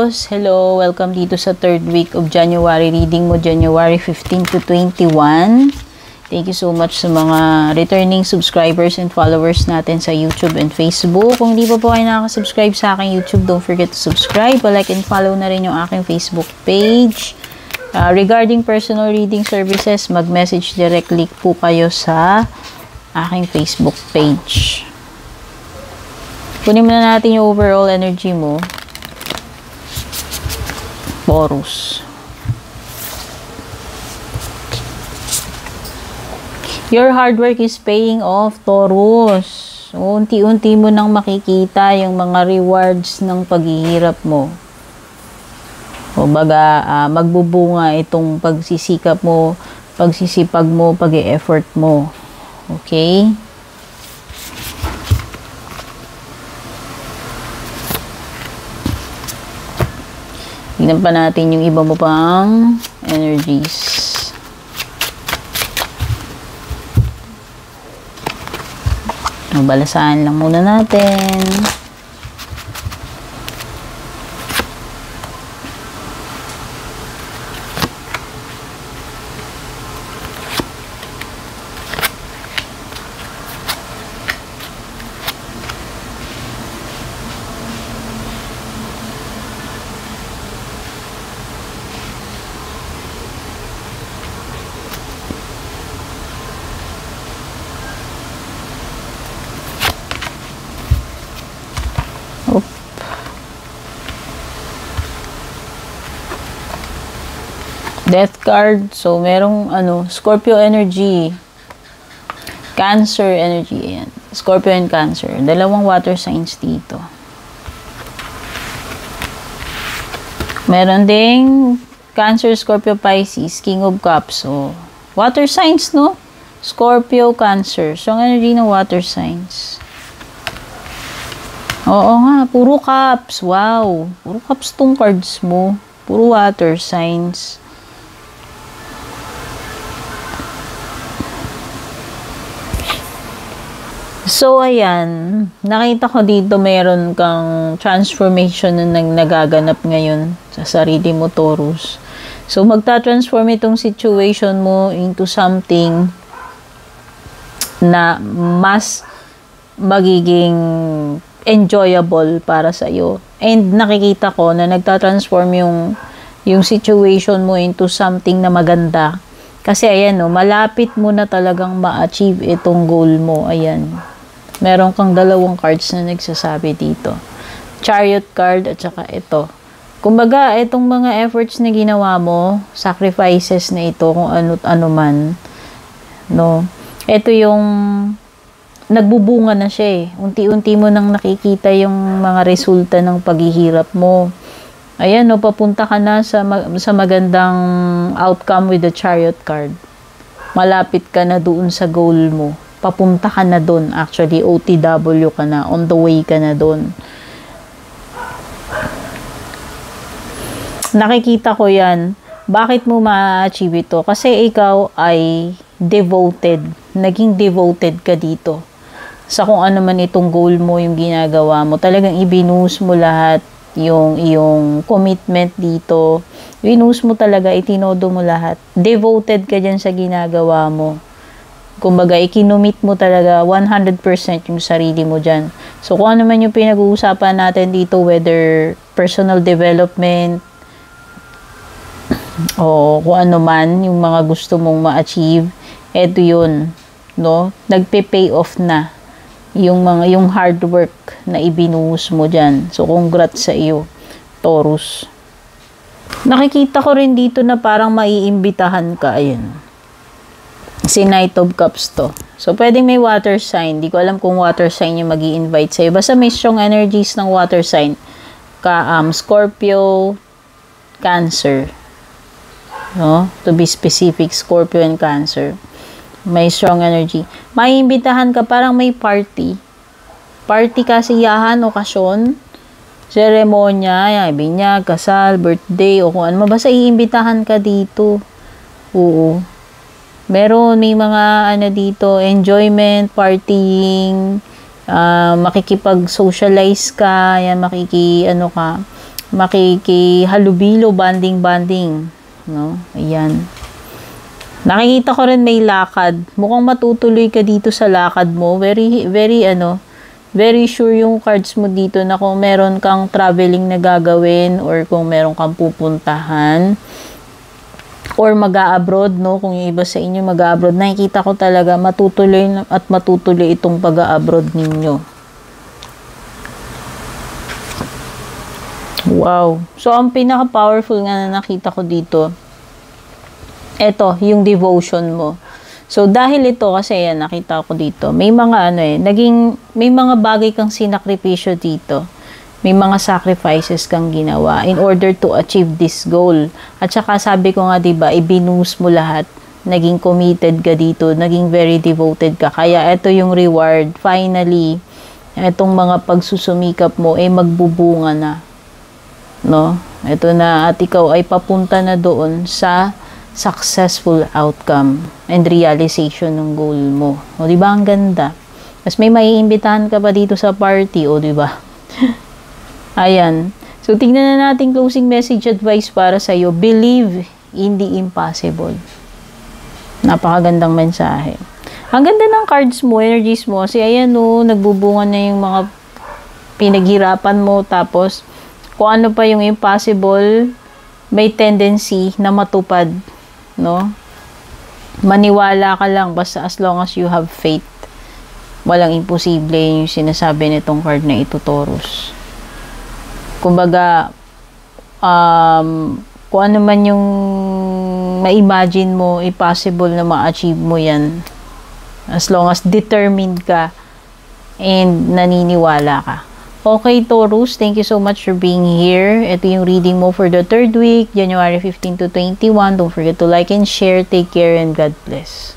Taurus, hello! Welcome dito sa third week of January. Reading mo January 15 to 21. Thank you so much sa mga returning subscribers and followers natin sa YouTube and Facebook. Kung hindi pa po kayo nakaka-subscribe sa aking YouTube, don't forget to subscribe. Like and follow na rin yung aking Facebook page. Regarding personal reading services, mag-message directly po kayo sa aking Facebook page. Kunin muna natin yung overall energy mo. Taurus. Your hard work is paying off, Taurus. Unti-unti mo nang makikita yung mga rewards ng paghihirap mo. O baga, magbubunga itong pagsisikap mo, pagsisipag mo, pag-e-effort mo. Okay? Tignan pa natin yung iba mo pang energies. Balasahan lang muna natin. Death card. So, merong Scorpio energy. Cancer energy. Ayan. Scorpio and Cancer. Dalawang water signs dito. Meron ding Cancer, Scorpio, Pisces. King of Cups. So, water signs, no? Scorpio, Cancer. So, ang energy ng water signs. Oo nga. Puro cups. Wow. Puro cups tong cards mo. Puro water signs. So, ayan, nakita ko dito meron kang transformation na nagaganap ngayon sa sarili mo, Taurus. So, magta-transform itong situation mo into something na mas magiging enjoyable para sa iyo. And nakikita ko na nagta-transform yung situation mo into something na maganda. Kasi, ayan, malapit mo na talagang ma-achieve itong goal mo. Ayan. Meron kang dalawang cards na nagsasabi dito. Chariot card at saka ito. Kumbaga, itong mga efforts na ginawa mo, sacrifices na ito, kung ano man, no? Ito yung nagbubunga na siya eh. Unti-unti mo nang nakikita yung mga resulta ng paghihirap mo. Ayan, no, papunta ka na sa magandang outcome with the Chariot card. Malapit ka na doon sa goal mo. Papunta ka na doon. Actually, OTW ka na. On the way ka na doon. Nakikita ko yan. Bakit mo ma-achieve ito? Kasi ikaw ay devoted. Naging devoted ka dito. Sa kung ano man itong goal mo, yung ginagawa mo. Talagang ibinuhos mo lahat yung iyong commitment dito. Ibinuhos mo talaga, itinodo mo lahat. Devoted ka dyan sa ginagawa mo. Kumbaga, ikinomit mo talaga 100% yung sarili mo dyan. So, kung ano man yung pinag-uusapan natin dito, whether personal development, o kung ano man, yung mga gusto mong ma-achieve, eto yun, no? Nagpe-pay off na yung hard work na ibinuhos mo dyan. So, congrats sa iyo, Taurus. Nakikita ko rin dito na parang maiimbitahan ka, ayan. Si Knight of Cups to. So, pwedeng may water sign. Di ko alam kung water sign yung mag-i-invite sa'yo. Basta may strong energies ng water sign. Scorpio, Cancer. No? To be specific, Scorpio and Cancer. May strong energy. May imbitahan ka, parang may party. Party, kasiyahan, okasyon, seremonya, binyag, kasal, birthday, o kung ano. Basta iimbitahan ka dito. Oo. Meron, may mga dito, enjoyment, partying, makikipag-socialize ka, yan, makikihalubilo, banding, no? Ayan. Nakikita ko rin may lakad. Mukhang matutuloy ka dito sa lakad mo. Very sure yung cards mo dito na kung meron kang traveling na gagawin or kung meron kang pupuntahan or mag-a-abroad, no? Kung yung iba sa inyo mag-a-abroad, nakikita ko talaga matutuloy itong pag-a-abroad ninyo. Wow. So, ang pinaka-powerful nga na nakita ko dito, eto, yung devotion mo. So, dahil ito, kasi yan, nakita ko dito, may mga may mga bagay kang sinakripisyo dito. May mga sacrifices kang ginawa in order to achieve this goal. At saka sabi ko nga, diba, ibinus mo lahat. Naging committed ka dito, naging very devoted ka. Kaya ito yung reward. Finally, itong mga pagsusumikap mo, magbubunga na. No? Ito na, at ikaw ay papunta na doon sa successful outcome and realization ng goal mo. O, di ba ang ganda? Mas may maiimbitahan ka pa dito sa party, o, di ba? Ayan. So, tingnan na natin closing message advice para sa iyo. Believe in the impossible. Napakagandang mensahe. Ang ganda ng cards mo, energies mo. Kasi ayan, o, nagbubunga na yung mga pinaghirapan mo. Tapos, kung ano pa yung impossible, may tendency na matupad. No? Maniwala ka lang basta as long as you have faith. Walang imposible yung sinasabi nitong card na ito, Taurus. Kumbaga, kung ano man yung ma-imagine mo, possible na ma-achieve mo yan. As long as determined ka and naniniwala ka. Okay, Taurus, thank you so much for being here. Ito yung reading mo for the 3rd week, January 15 to 21. Don't forget to like and share. Take care and God bless.